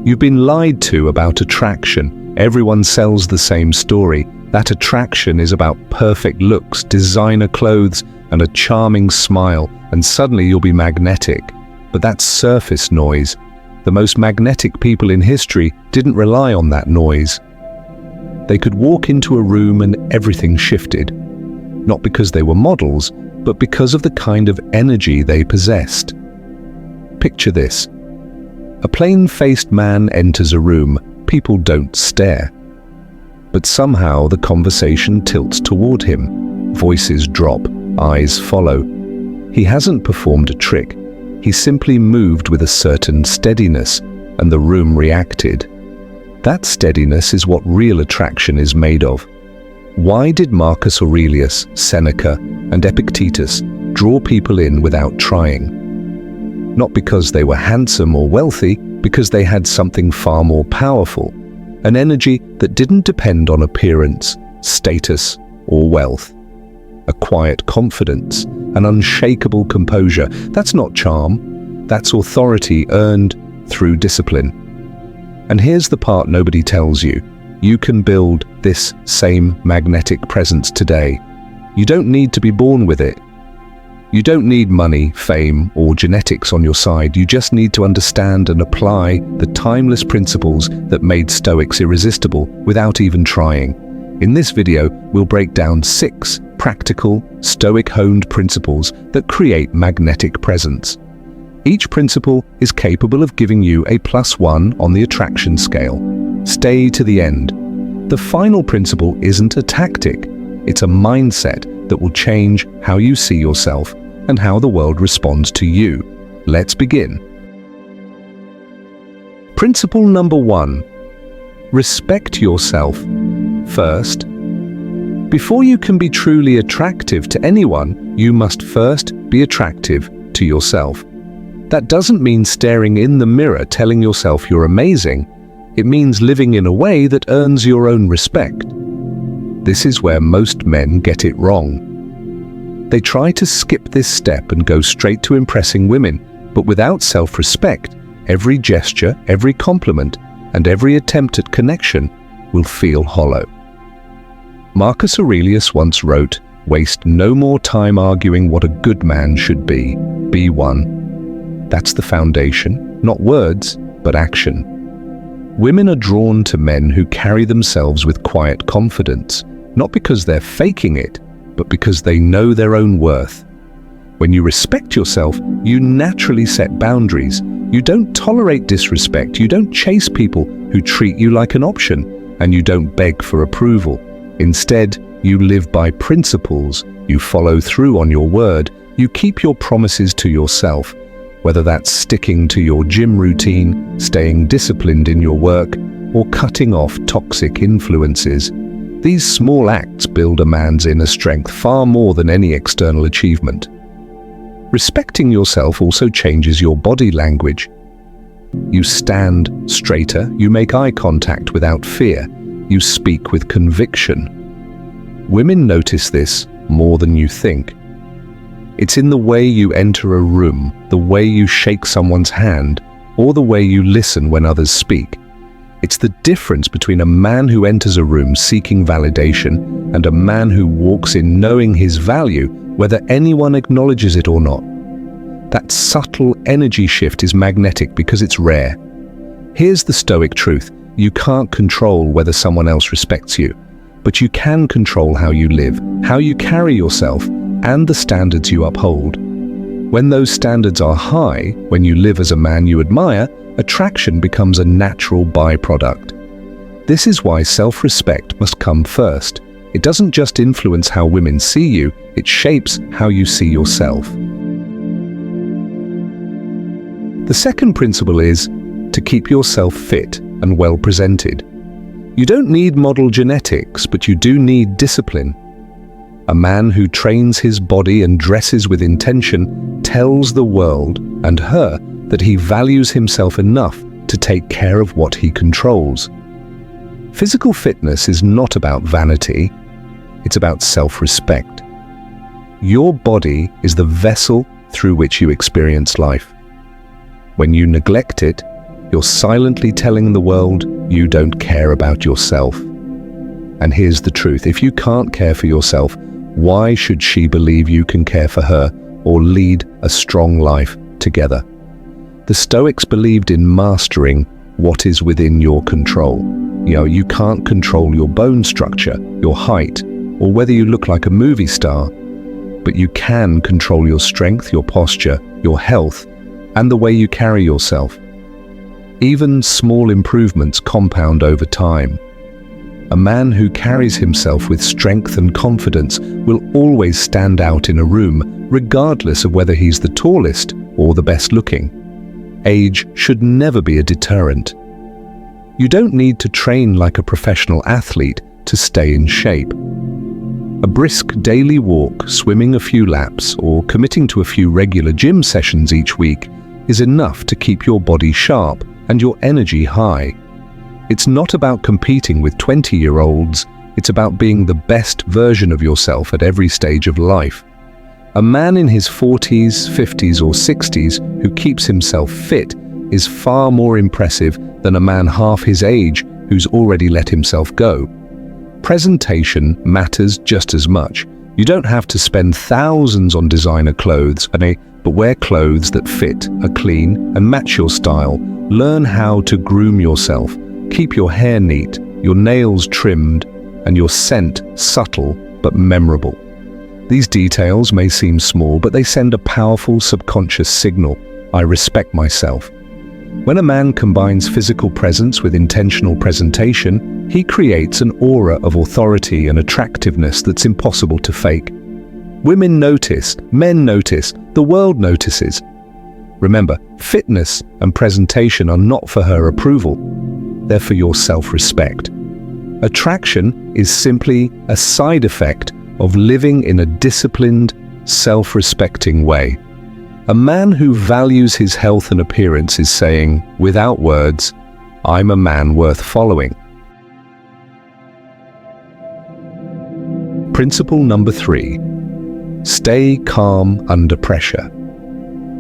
You've been lied to about attraction. Everyone sells the same story. That attraction is about perfect looks, designer clothes, and a charming smile, and suddenly you'll be magnetic. But that's surface noise. The most magnetic people in history didn't rely on that noise. They could walk into a room and everything shifted. Not because they were models, but because of the kind of energy they possessed. Picture this. A plain-faced man enters a room. People don't stare. But somehow the conversation tilts toward him. Voices drop, eyes follow. He hasn't performed a trick. He simply moved with a certain steadiness, and the room reacted. That steadiness is what real attraction is made of. Why did Marcus Aurelius, Seneca, and Epictetus draw people in without trying? Not because they were handsome or wealthy, because they had something far more powerful, an energy that didn't depend on appearance, status, or wealth. A quiet confidence, an unshakable composure. That's not charm, that's authority earned through discipline. And here's the part nobody tells you. You can build this same magnetic presence today. You don't need to be born with it. You don't need money, fame, or genetics on your side. You just need to understand and apply the timeless principles that made Stoics irresistible without even trying. In this video, we'll break down 6 practical, Stoic-honed principles that create magnetic presence. Each principle is capable of giving you a +1 on the attraction scale. Stay to the end. The final principle isn't a tactic. It's a mindset that will change how you see yourself and how the world responds to you. Let's begin. Principle number 1. Respect yourself first. Before you can be truly attractive to anyone, you must first be attractive to yourself. That doesn't mean staring in the mirror telling yourself you're amazing. It means living in a way that earns your own respect. This is where most men get it wrong. They try to skip this step and go straight to impressing women, but without self-respect, every gesture, every compliment, and every attempt at connection will feel hollow. Marcus Aurelius once wrote, "Waste no more time arguing what a good man should be. Be one." That's the foundation, not words, but action. Women are drawn to men who carry themselves with quiet confidence, not because they're faking it, but because they know their own worth. When you respect yourself, you naturally set boundaries. You don't tolerate disrespect, you don't chase people who treat you like an option, and you don't beg for approval. Instead, you live by principles, you follow through on your word, you keep your promises to yourself, whether that's sticking to your gym routine, staying disciplined in your work, or cutting off toxic influences. These small acts build a man's inner strength far more than any external achievement. Respecting yourself also changes your body language. You stand straighter, you make eye contact without fear, you speak with conviction. Women notice this more than you think. It's in the way you enter a room, the way you shake someone's hand, or the way you listen when others speak. It's the difference between a man who enters a room seeking validation and a man who walks in knowing his value, whether anyone acknowledges it or not. That subtle energy shift is magnetic because it's rare. Here's the Stoic truth. You can't control whether someone else respects you, but you can control how you live, how you carry yourself, and the standards you uphold. When those standards are high, when you live as a man you admire, attraction becomes a natural byproduct. This is why self-respect must come first. It doesn't just influence how women see you, it shapes how you see yourself. The second principle is to keep yourself fit and well presented. You don't need model genetics, but you do need discipline. A man who trains his body and dresses with intention tells the world and her that he values himself enough to take care of what he controls. Physical fitness is not about vanity, it's about self-respect. Your body is the vessel through which you experience life. When you neglect it, You're silently telling the world you don't care about yourself. And here's the truth: if you can't care for yourself, why should she believe you can care for her or lead a strong life together? The Stoics believed in mastering what is within your control. You can't control your bone structure, your height, or whether you look like a movie star, but you can control your strength, your posture, your health, and the way you carry yourself. Even small improvements compound over time. A man who carries himself with strength and confidence will always stand out in a room, regardless of whether he's the tallest or the best looking. Age should never be a deterrent. You don't need to train like a professional athlete to stay in shape. A brisk daily walk, swimming a few laps, or committing to a few regular gym sessions each week is enough to keep your body sharp and your energy high. It's not about competing with 20-year-olds, it's about being the best version of yourself at every stage of life. A man in his 40s, 50s, or 60s who keeps himself fit is far more impressive than a man half his age who's already let himself go. Presentation matters just as much. You don't have to spend thousands on designer clothes, but wear clothes that fit, are clean, and match your style. Learn how to groom yourself. Keep your hair neat, your nails trimmed, and your scent subtle but memorable. These details may seem small, but they send a powerful subconscious signal: I respect myself. When a man combines physical presence with intentional presentation, he creates an aura of authority and attractiveness that's impossible to fake. Women notice, men notice, the world notices. Remember, fitness and presentation are not for her approval. They're for your self-respect. Attraction is simply a side effect of living in a disciplined, self-respecting way. A man who values his health and appearance is saying, without words, I'm a man worth following. Principle number 3. Stay calm under pressure.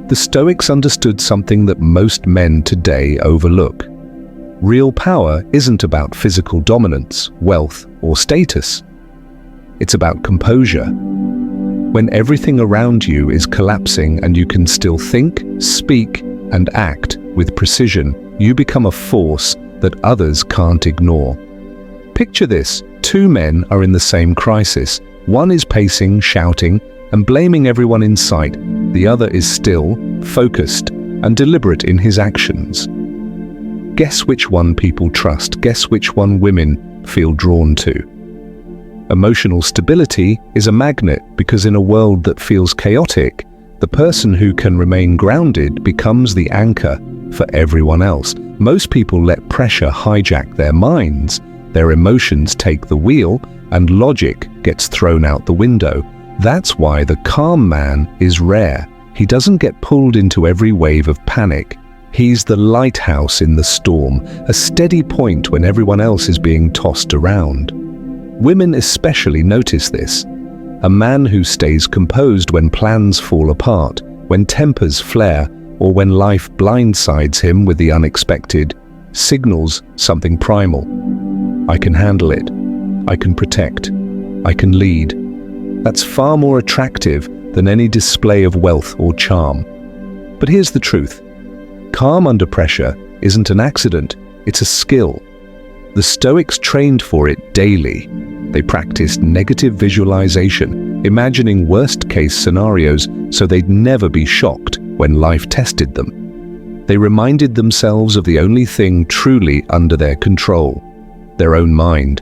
The Stoics understood something that most men today overlook. Real power isn't about physical dominance, wealth, or status. It's about composure. When everything around you is collapsing and you can still think, speak, and act with precision, you become a force that others can't ignore. Picture this: 2 men are in the same crisis. One is pacing, shouting, and blaming everyone in sight. The other is still, focused, and deliberate in his actions. Guess which one people trust? Guess which one women feel drawn to? Emotional stability is a magnet because in a world that feels chaotic, the person who can remain grounded becomes the anchor for everyone else. Most people let pressure hijack their minds. Their emotions take the wheel and logic gets thrown out the window. That's why the calm man is rare. He doesn't get pulled into every wave of panic. He's the lighthouse in the storm, a steady point when everyone else is being tossed around. Women especially notice this. A man who stays composed when plans fall apart, when tempers flare, or when life blindsides him with the unexpected, signals something primal. I can handle it. I can protect. I can lead. That's far more attractive than any display of wealth or charm. But here's the truth. Calm under pressure isn't an accident, it's a skill. The Stoics trained for it daily. They practiced negative visualization, imagining worst-case scenarios so they'd never be shocked when life tested them. They reminded themselves of the only thing truly under their control, their own mind.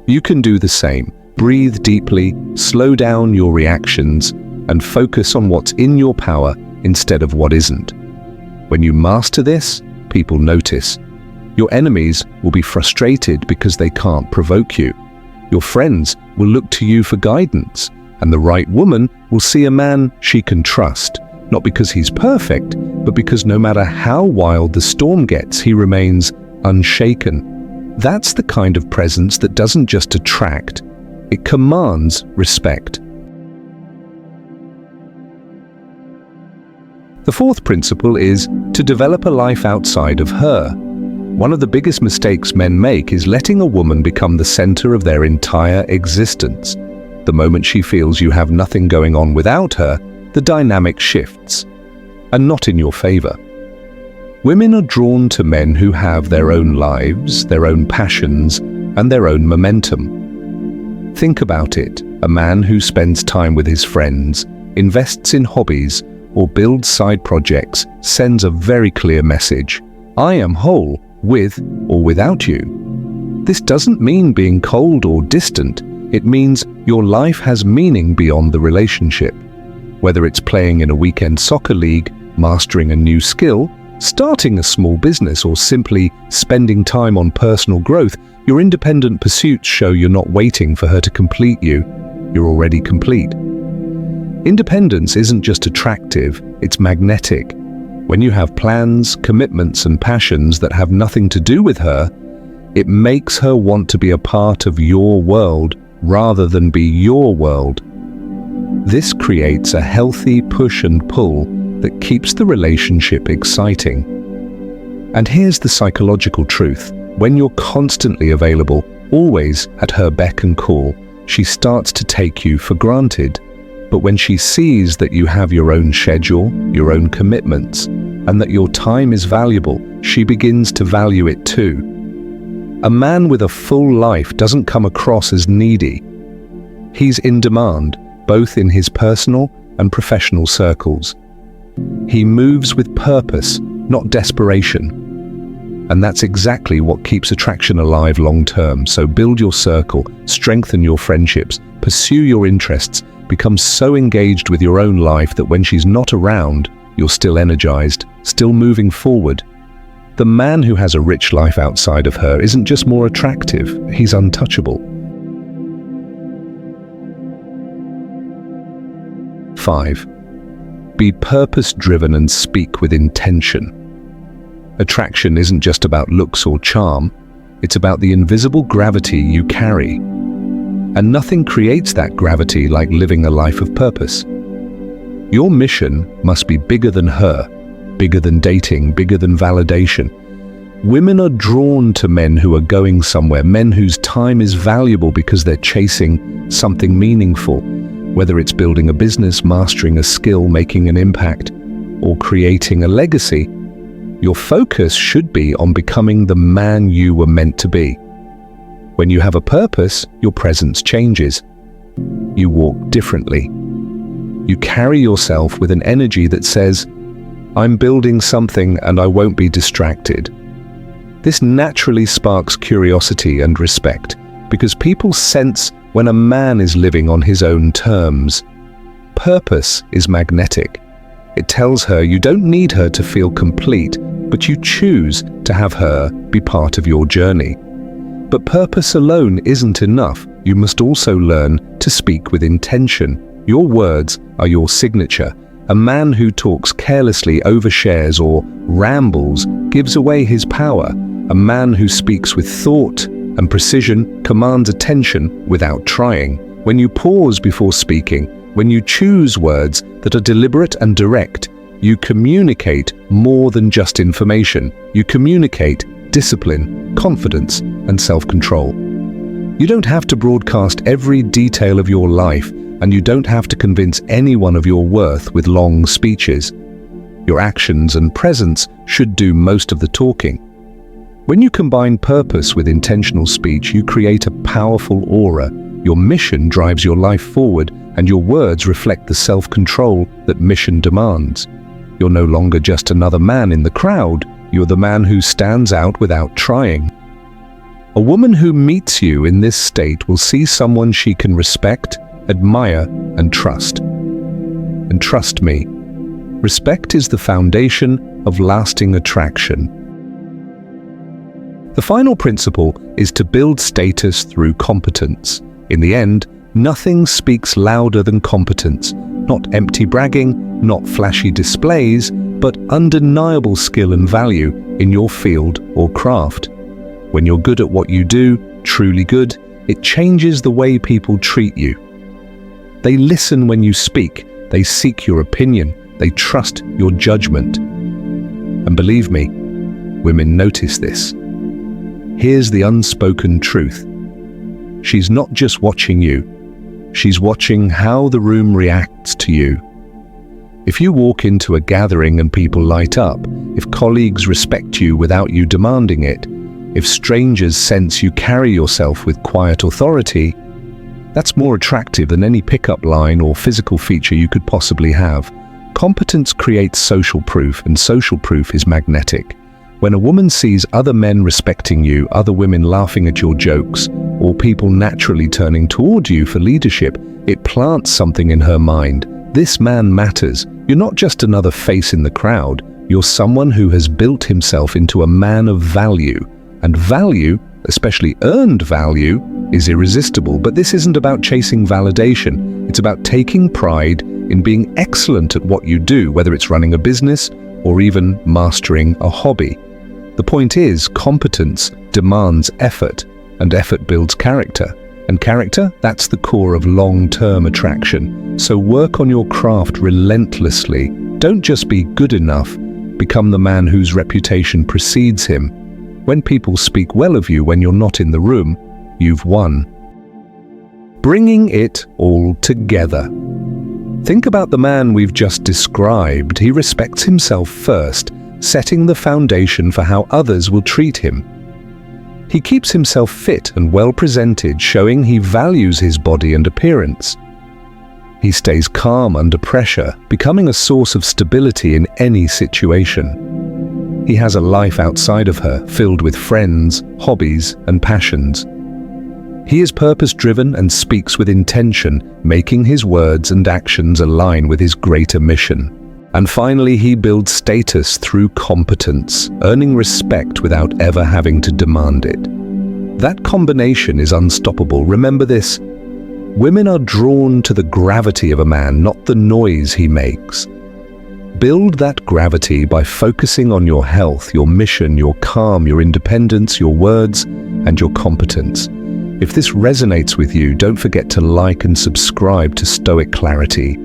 You can do the same. Breathe deeply, slow down your reactions, and focus on what's in your power instead of what isn't. When you master this, people notice. Your enemies will be frustrated because they can't provoke you. Your friends will look to you for guidance, and the right woman will see a man she can trust, not because he's perfect, but because no matter how wild the storm gets, he remains unshaken. That's the kind of presence that doesn't just attract, it commands respect. The fourth principle is to develop a life outside of her. One of the biggest mistakes men make is letting a woman become the center of their entire existence. The moment she feels you have nothing going on without her, the dynamic shifts, and not in your favor. Women are drawn to men who have their own lives, their own passions, and their own momentum. Think about it. A man who spends time with his friends, invests in hobbies, or builds side projects sends a very clear message. I am whole, with or without you. This doesn't mean being cold or distant. It means your life has meaning beyond the relationship. Whether it's playing in a weekend soccer league, mastering a new skill, starting a small business, or simply spending time on personal growth, your independent pursuits show you're not waiting for her to complete you. You're already complete. Independence isn't just attractive, it's magnetic. When you have plans, commitments, and passions that have nothing to do with her, it makes her want to be a part of your world rather than be your world. This creates a healthy push and pull that keeps the relationship exciting. And here's the psychological truth. When you're constantly available, always at her beck and call, she starts to take you for granted. But when she sees that you have your own schedule, your own commitments, and that your time is valuable, she begins to value it too. A man with a full life doesn't come across as needy. He's in demand, both in his personal and professional circles. He moves with purpose, not desperation. And that's exactly what keeps attraction alive long term. So build your circle, strengthen your friendships, pursue your interests, become so engaged with your own life that when she's not around, you're still energized, still moving forward. The man who has a rich life outside of her isn't just more attractive, he's untouchable. 5. Be purpose-driven and speak with intention. Attraction isn't just about looks or charm, it's about the invisible gravity you carry. And nothing creates that gravity like living a life of purpose. Your mission must be bigger than her, bigger than dating, bigger than validation. Women are drawn to men who are going somewhere, men whose time is valuable because they're chasing something meaningful. Whether it's building a business, mastering a skill, making an impact, or creating a legacy, your focus should be on becoming the man you were meant to be. When you have a purpose, your presence changes. You walk differently. You carry yourself with an energy that says, I'm building something and I won't be distracted. This naturally sparks curiosity and respect because people sense when a man is living on his own terms. Purpose is magnetic. It tells her you don't need her to feel complete, but you choose to have her be part of your journey. But purpose alone isn't enough. You must also learn to speak with intention. Your words are your signature. A man who talks carelessly, overshares, or rambles gives away his power. A man who speaks with thought and precision commands attention without trying. When you pause before speaking, when you choose words that are deliberate and direct, you communicate more than just information. You communicate discipline, confidence, and self-control. You don't have to broadcast every detail of your life, and you don't have to convince anyone of your worth with long speeches. Your actions and presence should do most of the talking. When you combine purpose with intentional speech, you create a powerful aura. Your mission drives your life forward, and your words reflect the self-control that mission demands. You're no longer just another man in the crowd. You're the man who stands out without trying. A woman who meets you in this state will see someone she can respect, admire, and trust. And trust me, respect is the foundation of lasting attraction. The final principle is to build status through competence. In the end, nothing speaks louder than competence. Not empty bragging, not flashy displays, but undeniable skill and value in your field or craft. When you're good at what you do, truly good, it changes the way people treat you. They listen when you speak, they seek your opinion, They trust your judgment. And believe me, women notice this. Here's the unspoken truth. She's not just watching you, she's watching how the room reacts to you. If you walk into a gathering and people light up, if colleagues respect you without you demanding it, if strangers sense you carry yourself with quiet authority, that's more attractive than any pickup line or physical feature you could possibly have. Competence creates social proof, and social proof is magnetic. When a woman sees other men respecting you, other women laughing at your jokes, or people naturally turning toward you for leadership, it plants something in her mind. This man matters. You're not just another face in the crowd. You're someone who has built himself into a man of value. And value, especially earned value, is irresistible. But this isn't about chasing validation. It's about taking pride in being excellent at what you do, whether it's running a business or even mastering a hobby. The point is, competence demands effort, and effort builds character. And character, that's the core of long-term attraction. So work on your craft relentlessly. Don't just be good enough, become the man whose reputation precedes him. When people speak well of you when you're not in the room, you've won. Bringing it all together. Think about the man we've just described. He respects himself first, setting the foundation for how others will treat him. He keeps himself fit and well presented, showing he values his body and appearance. He stays calm under pressure, becoming a source of stability in any situation. He has a life outside of her, filled with friends, hobbies, and passions. He is purpose-driven and speaks with intention, making his words and actions align with his greater mission. And finally, he builds status through competence, earning respect without ever having to demand it. That combination is unstoppable. Remember this: women are drawn to the gravity of a man, not the noise he makes. Build that gravity by focusing on your health, your mission, your calm, your independence, your words, and your competence. If this resonates with you, don't forget to like and subscribe to Stoic Clarity.